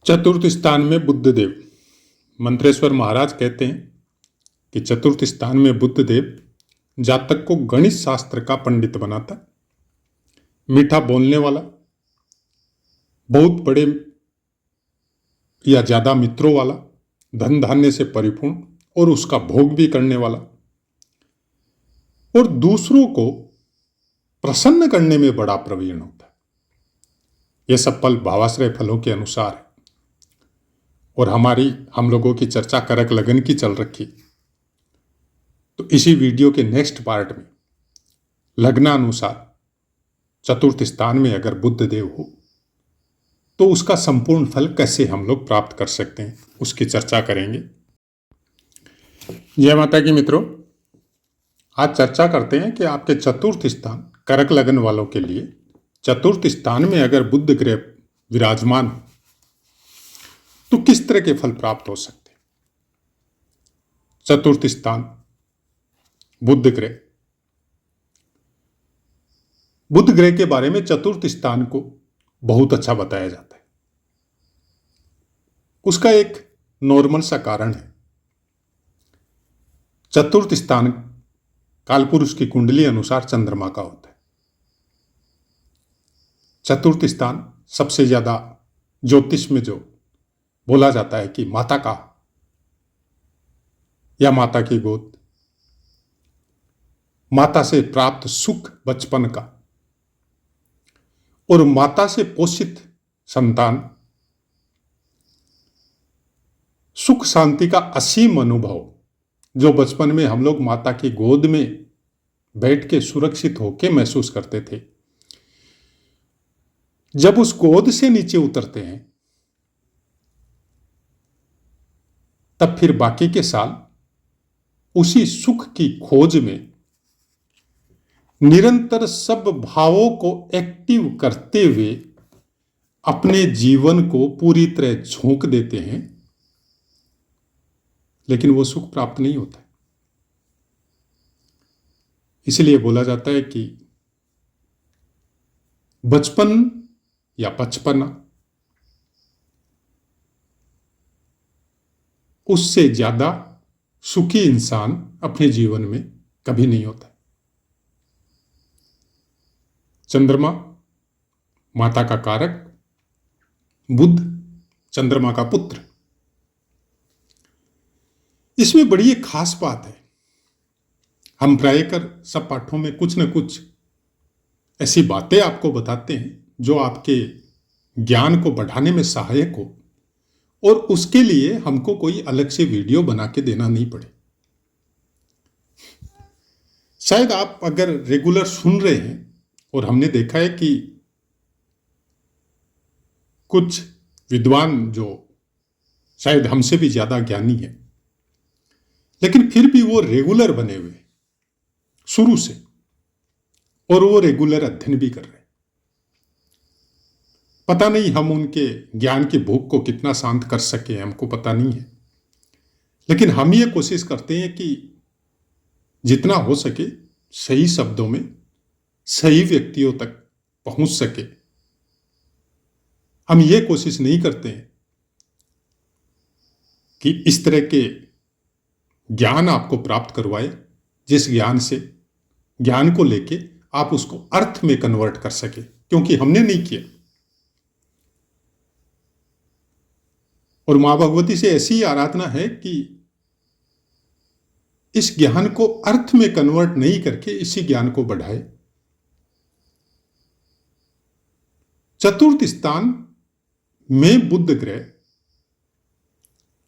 चतुर्थ स्थान में बुद्धदेव। मंत्रेश्वर महाराज कहते हैं कि चतुर्थ स्थान में बुद्धदेव जातक को गणित शास्त्र का पंडित बनाता, मीठा बोलने वाला, बहुत बड़े या ज्यादा मित्रों वाला, धन धान्य से परिपूर्ण और उसका भोग भी करने वाला, और दूसरों को प्रसन्न करने में बड़ा प्रवीण होता है। यह सब फल भावाश्रय फलों के अनुसार है। और हम लोगों की चर्चा करक लगन की चल रखी, तो इसी वीडियो के नेक्स्ट पार्ट में लग्नानुसार चतुर्थ स्थान में अगर बुद्ध देव हो तो उसका संपूर्ण फल कैसे हम लोग प्राप्त कर सकते हैं, उसकी चर्चा करेंगे। जय माता की मित्रों, आज चर्चा करते हैं कि आपके चतुर्थ स्थान करक लगन वालों के लिए चतुर्थ स्थान में अगर बुद्ध ग्रह विराजमान हो तो किस तरह के फल प्राप्त हो सकते हैं। चतुर्थ स्थान बुध ग्रह। बुध ग्रह के बारे में चतुर्थ स्थान को बहुत अच्छा बताया जाता है। उसका एक नॉर्मल सा कारण है। चतुर्थ स्थान कालपुरुष की कुंडली अनुसार चंद्रमा का होता है। चतुर्थ स्थान सबसे ज्यादा ज्योतिष में जो बोला जाता है कि माता का या माता की गोद, माता से प्राप्त सुख बचपन का और माता से पोषित संतान, सुख शांति का असीम अनुभव जो बचपन में हम लोग माता की गोद में बैठ के सुरक्षित होके महसूस करते थे, जब उस गोद से नीचे उतरते हैं तब फिर बाकी के साल उसी सुख की खोज में निरंतर सब भावों को एक्टिव करते हुए अपने जीवन को पूरी तरह झोंक देते हैं, लेकिन वो सुख प्राप्त नहीं होता है। इसलिए बोला जाता है कि बचपन या बचपना उससे ज्यादा सुखी इंसान अपने जीवन में कभी नहीं होता। चंद्रमा माता का कारक, बुध चंद्रमा का पुत्र। इसमें बड़ी एक खास बात है। हम प्रायकर सब पाठों में कुछ न कुछ ऐसी बातें आपको बताते हैं जो आपके ज्ञान को बढ़ाने में सहायक हो, और उसके लिए हमको कोई अलग से वीडियो बना के देना नहीं पड़े। शायद आप अगर रेगुलर सुन रहे हैं, और हमने देखा है कि कुछ विद्वान जो शायद हमसे भी ज्यादा ज्ञानी है, लेकिन फिर भी वो रेगुलर बने हुए शुरू से, और वो रेगुलर अध्ययन भी कर रहे हैं। पता नहीं हम उनके ज्ञान की भूख को कितना शांत कर सके, हमको पता नहीं है, लेकिन हम ये कोशिश करते हैं कि जितना हो सके सही शब्दों में सही व्यक्तियों तक पहुंच सके। हम ये कोशिश नहीं करते हैं कि इस तरह के ज्ञान आपको प्राप्त करवाए जिस ज्ञान को लेके आप उसको अर्थ में कन्वर्ट कर सके, क्योंकि हमने नहीं किया। और मां भगवती से ऐसी आराधना है कि इस ज्ञान को अर्थ में कन्वर्ट नहीं करके इसी ज्ञान को बढ़ाए। चतुर्थ स्थान में बुध ग्रह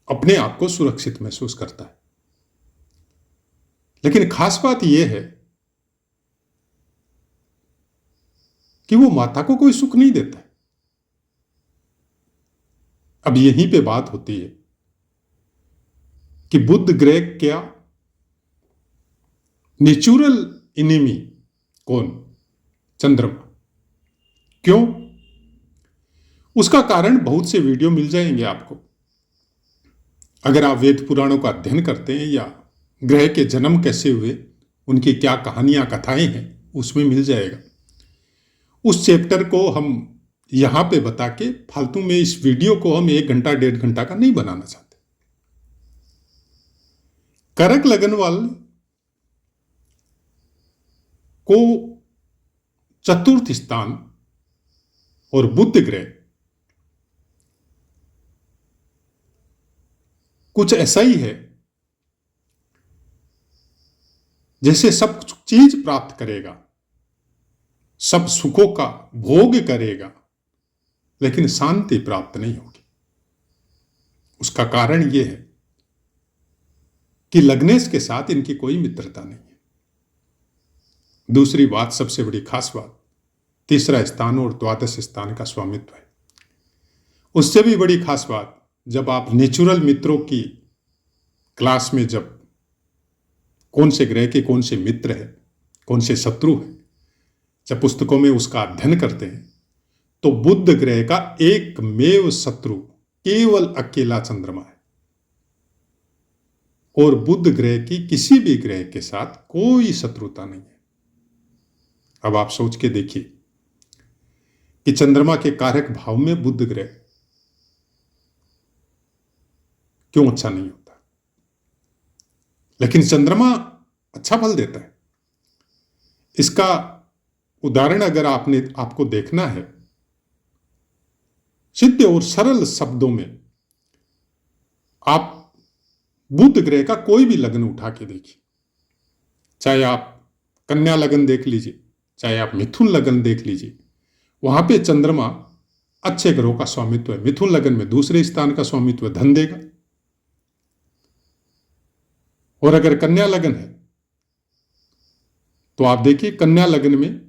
अपने आप को सुरक्षित महसूस करता है, लेकिन खास बात यह है कि वो माता को कोई सुख नहीं देता है। अब यहीं पे बात होती है कि बुध ग्रह क्या नेचुरल इनेमी कौन? चंद्रमा। क्यों? उसका कारण बहुत से वीडियो मिल जाएंगे आपको। अगर आप वेद पुराणों का अध्ययन करते हैं या ग्रह के जन्म कैसे हुए, उनकी क्या कहानियां कथाएं हैं, उसमें मिल जाएगा। उस चैप्टर को हम यहां पे बता के फालतू में इस वीडियो को हम 1 घंटा 1.5 घंटा का नहीं बनाना चाहते। करक लगन वाले को चतुर्थ स्थान और बुध ग्रह कुछ ऐसा ही है जैसे सब चीज प्राप्त करेगा, सब सुखों का भोग करेगा, लेकिन शांति प्राप्त नहीं होगी। उसका कारण यह है कि लग्नेश के साथ इनकी कोई मित्रता नहीं है। दूसरी बात, सबसे बड़ी खास बात, तीसरा स्थान और द्वादश स्थान का स्वामित्व है। उससे भी बड़ी खास बात, जब आप नेचुरल मित्रों की क्लास में जब कौन से ग्रह के कौन से मित्र है, कौन से शत्रु है, जब पुस्तकों में उसका अध्ययन करते हैं, तो बुध ग्रह का एकमेव शत्रु केवल अकेला चंद्रमा है, और बुध ग्रह की किसी भी ग्रह के साथ कोई शत्रुता नहीं है। अब आप सोच के देखिए कि चंद्रमा के कारक भाव में बुध ग्रह क्यों अच्छा नहीं होता, लेकिन चंद्रमा अच्छा फल देता है। इसका उदाहरण अगर आपको देखना है, सिद्ध और सरल शब्दों में, आप बुध ग्रह का कोई भी लग्न उठा के देखिए, चाहे आप कन्या लगन देख लीजिए, चाहे आप मिथुन लगन देख लीजिए, वहां पे चंद्रमा अच्छे ग्रहों का स्वामित्व है। मिथुन लगन में दूसरे स्थान का स्वामित्व धन देगा, और अगर कन्या लगन है तो आप देखिए कन्या लगन में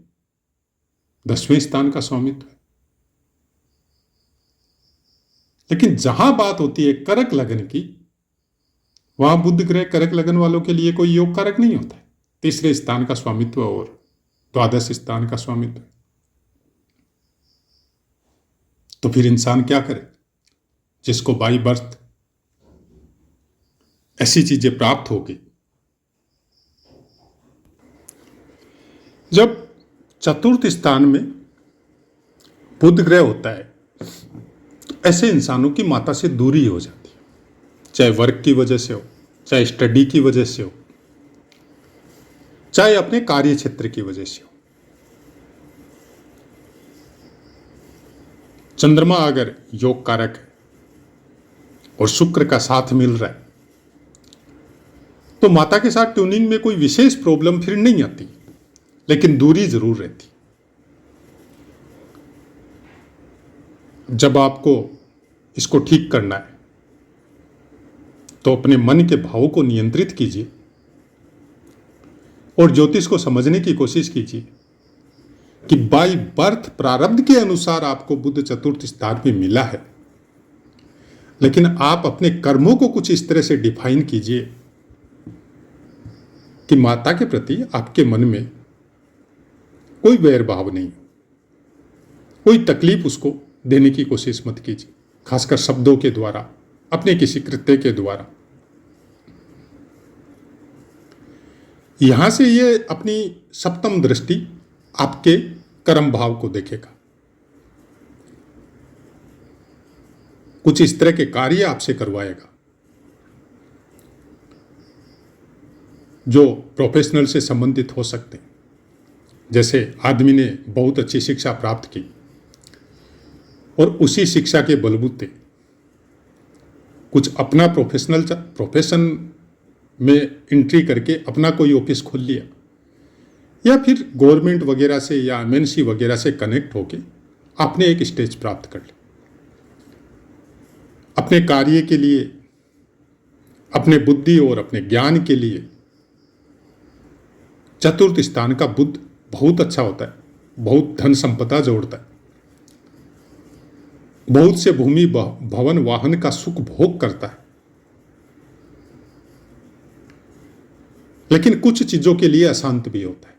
10वें स्थान का स्वामित्व है। लेकिन जहां बात होती है करक लगन की, वहां बुध ग्रह करक लगन वालों के लिए कोई योग कारक नहीं होता है। तीसरे स्थान का स्वामित्व और द्वादश स्थान का स्वामित्व। तो फिर इंसान क्या करे? जिसको बाई बर्थ ऐसी चीजें प्राप्त हो गई, जब चतुर्थ स्थान में बुध ग्रह होता है, तो ऐसे इंसानों की माता से दूरी हो जाती है, चाहे वर्क की वजह से हो, चाहे स्टडी की वजह से हो, चाहे अपने कार्य क्षेत्र की वजह से हो। चंद्रमा अगर योग कारक है और शुक्र का साथ मिल रहा है, तो माता के साथ ट्यूनिंग में कोई विशेष प्रॉब्लम फिर नहीं आती, लेकिन दूरी जरूर रहती। जब आपको इसको ठीक करना है तो अपने मन के भावों को नियंत्रित कीजिए और ज्योतिष को समझने की कोशिश कीजिए कि बाय बर्थ प्रारब्ध के अनुसार आपको बुध चतुर्थ स्थान में मिला है, लेकिन आप अपने कर्मों को कुछ इस तरह से डिफाइन कीजिए कि माता के प्रति आपके मन में कोई वैर भाव नहीं, कोई तकलीफ उसको देने की कोशिश मत कीजिए, खासकर शब्दों के द्वारा, अपने किसी कृत्य के द्वारा। यहां से ये अपनी सप्तम दृष्टि आपके कर्म भाव को देखेगा, कुछ इस तरह के कार्य आपसे करवाएगा जो प्रोफेशनल से संबंधित हो सकते हैं। जैसे आदमी ने बहुत अच्छी शिक्षा प्राप्त की और उसी शिक्षा के बलबूते कुछ अपना प्रोफेशन में एंट्री करके अपना कोई ऑफिस खोल लिया, या फिर गवर्नमेंट वगैरह से या एमएनसी वगैरह से कनेक्ट होके आपने एक स्टेज प्राप्त कर ली। अपने कार्य के लिए, अपने बुद्धि और अपने ज्ञान के लिए चतुर्थ स्थान का बुध बहुत अच्छा होता है, बहुत धन संपदा जोड़ता है, बहुत से भूमि भवन वाहन का सुख भोग करता है। लेकिन कुछ चीजों के लिए अशांत भी होता है।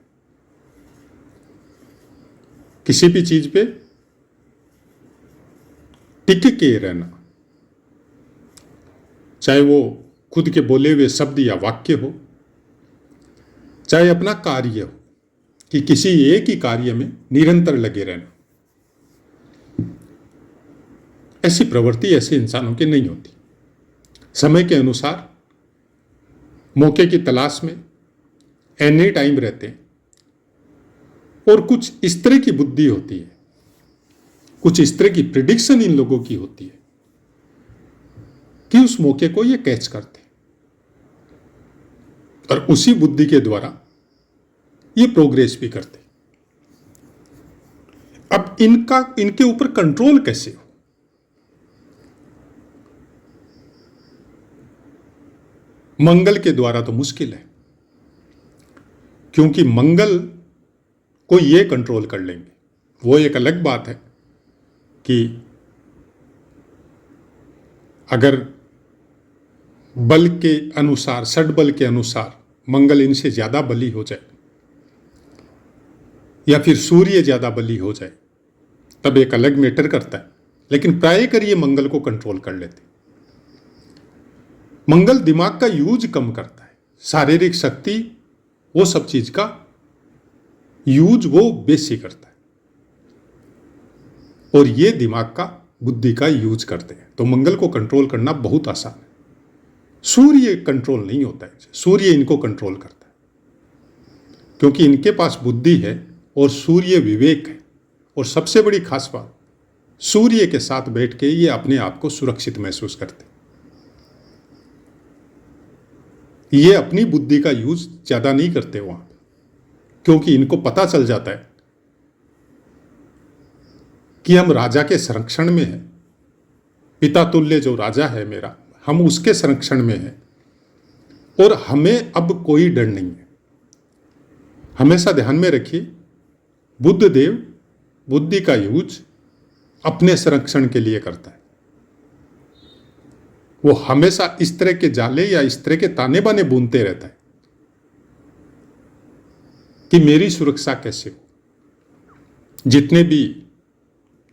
किसी भी चीज पे टिक के रहना, चाहे वो खुद के बोले हुए शब्द या वाक्य हो, चाहे अपना कार्य हो, कि किसी एक ही कार्य में निरंतर लगे रहना। ऐसी प्रवृत्ति ऐसे इंसानों की नहीं होती। समय के अनुसार मौके की तलाश में एनी टाइम रहते हैं, और कुछ इस तरह की बुद्धि होती है, कुछ इस तरह की प्रिडिक्शन इन लोगों की होती है कि उस मौके को ये कैच करते हैं और उसी बुद्धि के द्वारा ये प्रोग्रेस भी करते हैं। अब इनके ऊपर कंट्रोल कैसे हो? मंगल के द्वारा तो मुश्किल है, क्योंकि मंगल को ये कंट्रोल कर लेंगे। वो एक अलग बात है कि अगर बल के अनुसार, षड्बल के अनुसार मंगल इनसे ज्यादा बली हो जाए या फिर सूर्य ज्यादा बली हो जाए, तब एक अलग मैटर करता है, लेकिन प्राय कर ये मंगल को कंट्रोल कर लेते। मंगल दिमाग का यूज कम करता है, शारीरिक शक्ति वो सब चीज का यूज वो बेसी करता है, और ये दिमाग का, बुद्धि का यूज करते हैं। तो मंगल को कंट्रोल करना बहुत आसान है। सूर्य कंट्रोल नहीं होता है, सूर्य इनको कंट्रोल करता है, क्योंकि इनके पास बुद्धि है और सूर्य विवेक है। और सबसे बड़ी खास बात, सूर्य के साथ बैठ के ये अपने आप को सुरक्षित महसूस करते हैं। ये अपनी बुद्धि का यूज ज्यादा नहीं करते वहां पे, क्योंकि इनको पता चल जाता है कि हम राजा के संरक्षण में हैं। पिता तुल्य जो राजा है मेरा, हम उसके संरक्षण में हैं और हमें अब कोई डर नहीं है। हमेशा ध्यान में रखिए, बुद्ध देव बुद्धि का यूज अपने संरक्षण के लिए करता है। वो हमेशा इस तरह के जाले या इस तरह के ताने बाने बुनते रहता है कि मेरी सुरक्षा कैसे हो। जितने भी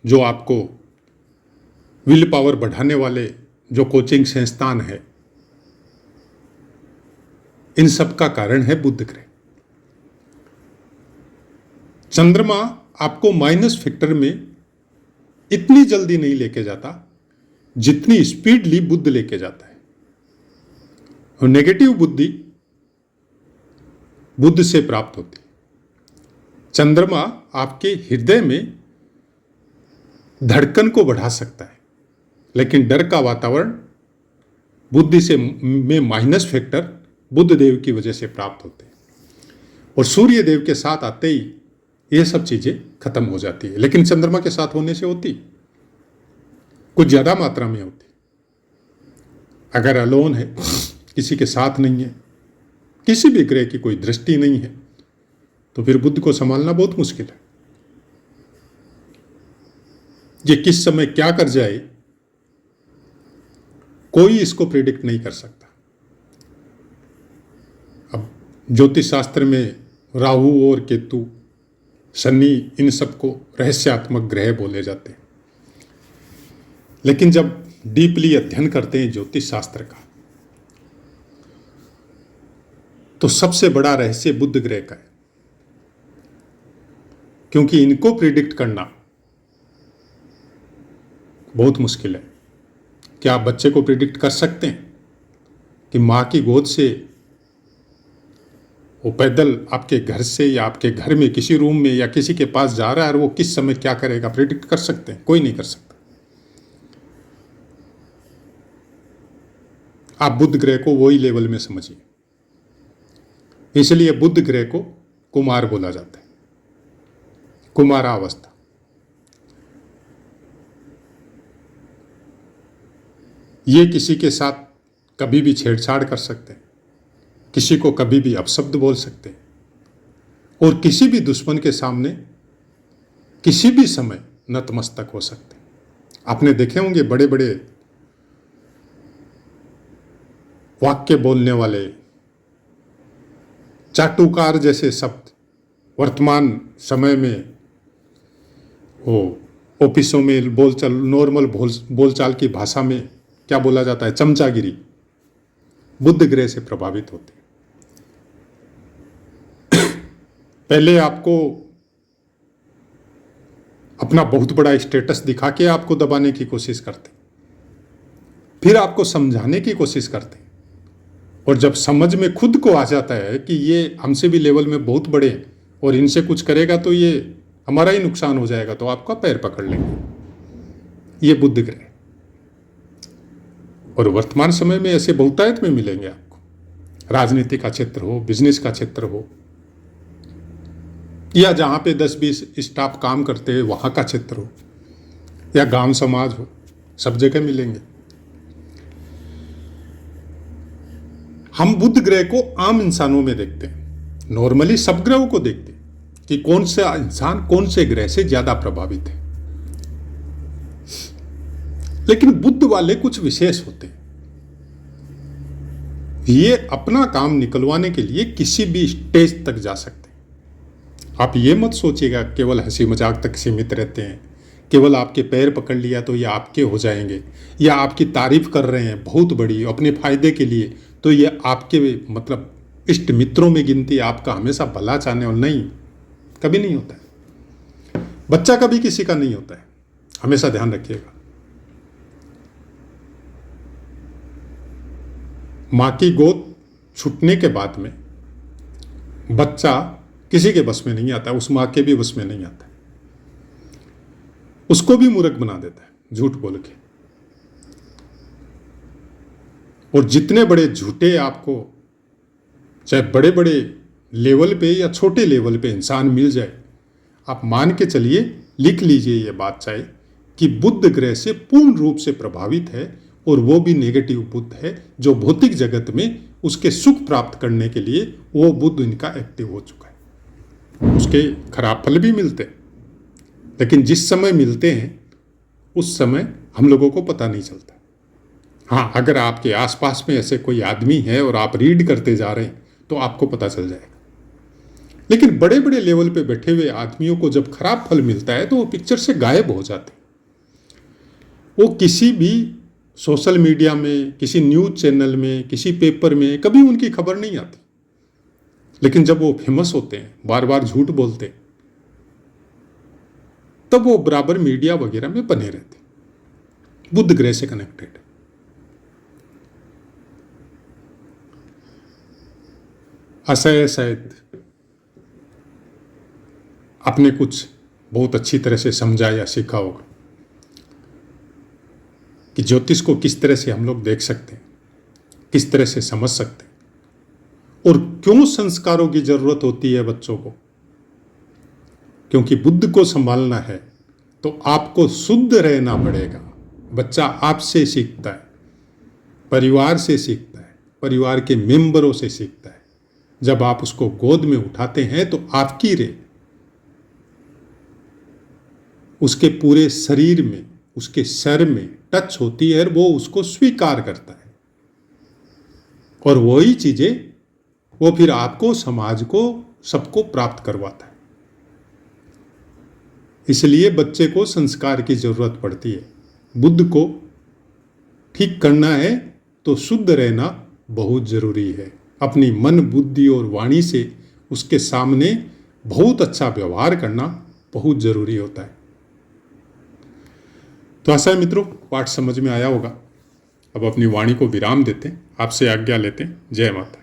जो आपको विल पावर बढ़ाने वाले जो कोचिंग संस्थान है, इन सब का कारण है बुध ग्रह। चंद्रमा आपको माइनस फैक्टर में इतनी जल्दी नहीं लेके जाता जितनी स्पीडली बुध लेके जाता है। और नेगेटिव बुद्धि बुध से प्राप्त होती है। चंद्रमा आपके हृदय में धड़कन को बढ़ा सकता है, लेकिन डर का वातावरण बुद्धि से में माइनस फैक्टर बुध देव की वजह से प्राप्त होते हैं। और सूर्य देव के साथ आते ही ये सब चीजें खत्म हो जाती है, लेकिन चंद्रमा के साथ होने से होती कुछ ज्यादा मात्रा में होती। अगर अलोन है, किसी के साथ नहीं है, किसी भी ग्रह की कोई दृष्टि नहीं है, तो फिर बुद्ध को संभालना बहुत मुश्किल है। ये किस समय क्या कर जाए कोई इसको प्रिडिक्ट नहीं कर सकता। अब ज्योतिष शास्त्र में राहु और केतु, शनि, इन सबको रहस्यात्मक ग्रह बोले जाते हैं, लेकिन जब डीपली अध्ययन करते हैं ज्योतिष शास्त्र का, तो सबसे बड़ा रहस्य बुध ग्रह का है, क्योंकि इनको प्रिडिक्ट करना बहुत मुश्किल है। क्या आप बच्चे को प्रिडिक्ट कर सकते हैं कि मां की गोद से वो पैदल आपके घर से या आपके घर में किसी रूम में या किसी के पास जा रहा है और वो किस समय क्या करेगा, प्रिडिक्ट कर सकते हैं? कोई नहीं कर सकता। आप बुध ग्रह को वही लेवल में समझिए। इसलिए बुध ग्रह को कुमार बोला जाता है, कुमारावस्था। ये किसी के साथ कभी भी छेड़छाड़ कर सकते हैं, किसी को कभी भी अपशब्द बोल सकते हैं, और किसी भी दुश्मन के सामने किसी भी समय नतमस्तक हो सकते हैं। आपने देखे होंगे बड़े बड़े वाक्य बोलने वाले, चाटुकार जैसे शब्द वर्तमान समय में वो ऑफिसों में बोलचाल, नॉर्मल बोलचाल की भाषा में क्या बोला जाता है, चमचागिरी, बुध ग्रह से प्रभावित होते हैं। पहले आपको अपना बहुत बड़ा स्टेटस दिखा के आपको दबाने की कोशिश करते, फिर आपको समझाने की कोशिश करते, और जब समझ में खुद को आ जाता है कि ये हमसे भी लेवल में बहुत बड़े हैं और इनसे कुछ करेगा तो ये हमारा ही नुकसान हो जाएगा, तो आपका पैर पकड़ लेंगे। ये बुध ग्रह, और वर्तमान समय में ऐसे बहुतायत में मिलेंगे आपको। राजनीति का क्षेत्र हो, बिजनेस का क्षेत्र हो, या जहां पे 10-20 स्टाफ काम करते हैं वहां का क्षेत्र हो, या गांव समाज हो, सब जगह मिलेंगे। हम बुध ग्रह को आम इंसानों में देखते हैं, नॉर्मली सब ग्रहों को देखते हैं कि कौन सा इंसान कौन से ग्रह से ज्यादा प्रभावित है, लेकिन बुध वाले कुछ विशेष होते हैं। ये अपना काम निकलवाने के लिए किसी भी स्टेज तक जा सकते हैं। आप ये मत सोचिएगा केवल हंसी मजाक तक सीमित रहते हैं, केवल आपके पैर पकड़ लिया तो ये आपके हो जाएंगे, या आपकी तारीफ कर रहे हैं बहुत बड़ी अपने फायदे के लिए तो ये आपके मतलब इष्ट मित्रों में गिनती, आपका हमेशा भला चाहने वाला नहीं, कभी नहीं होता है। बच्चा कभी किसी का नहीं होता है, हमेशा ध्यान रखिएगा। मां की गोद छूटने के बाद में बच्चा किसी के बस में नहीं आता, उस मां के भी बस में नहीं आता, उसको भी मूर्ख बना देता है झूठ बोल के। और जितने बड़े झूठे आपको चाहे बड़े बड़े लेवल पे या छोटे लेवल पे इंसान मिल जाए, आप मान के चलिए, लिख लीजिए ये बात चाहे, कि बुध ग्रह से पूर्ण रूप से प्रभावित है, और वो भी नेगेटिव बुध है, जो भौतिक जगत में उसके सुख प्राप्त करने के लिए वो बुध इनका एक्टिव हो चुका है। उसके खराब फल भी मिलते हैं, लेकिन जिस समय मिलते हैं उस समय हम लोगों को पता नहीं चलता। हाँ, अगर आपके आसपास में ऐसे कोई आदमी है और आप रीड करते जा रहे हैं तो आपको पता चल जाएगा। लेकिन बड़े बड़े लेवल पे बैठे हुए आदमियों को जब खराब फल मिलता है तो वो पिक्चर से गायब हो जाते हैं। वो किसी भी सोशल मीडिया में, किसी न्यूज़ चैनल में, किसी पेपर में कभी उनकी खबर नहीं आती। लेकिन जब वो फेमस होते हैं, बार बार झूठ बोलते हैं, तब वो बराबर मीडिया वगैरह में बने रहते। बुध ग्रह से कनेक्टेड। ऐसा है, शायद आपने कुछ बहुत अच्छी तरह से समझा या सीखा होगा कि ज्योतिष को किस तरह से हम लोग देख सकते हैं, किस तरह से समझ सकते हैं, और क्यों संस्कारों की जरूरत होती है बच्चों को। क्योंकि बुद्ध को संभालना है तो आपको शुद्ध रहना पड़ेगा। बच्चा आपसे सीखता है, परिवार से सीखता है, परिवार के मेंबरों से सीखता है। जब आप उसको गोद में उठाते हैं तो आपकी रे उसके पूरे शरीर में, उसके सर में टच होती है और वो उसको स्वीकार करता है, और वही चीजें वो फिर आपको, समाज को, सबको प्राप्त करवाता है। इसलिए बच्चे को संस्कार की जरूरत पड़ती है। बुद्ध को ठीक करना है तो शुद्ध रहना बहुत जरूरी है। अपनी मन, बुद्धि और वाणी से उसके सामने बहुत अच्छा व्यवहार करना बहुत जरूरी होता है। तो आशा है मित्रों, पाठ समझ में आया होगा। अब अपनी वाणी को विराम देते हैं, आपसे आज्ञा लेते हैं। जय माता।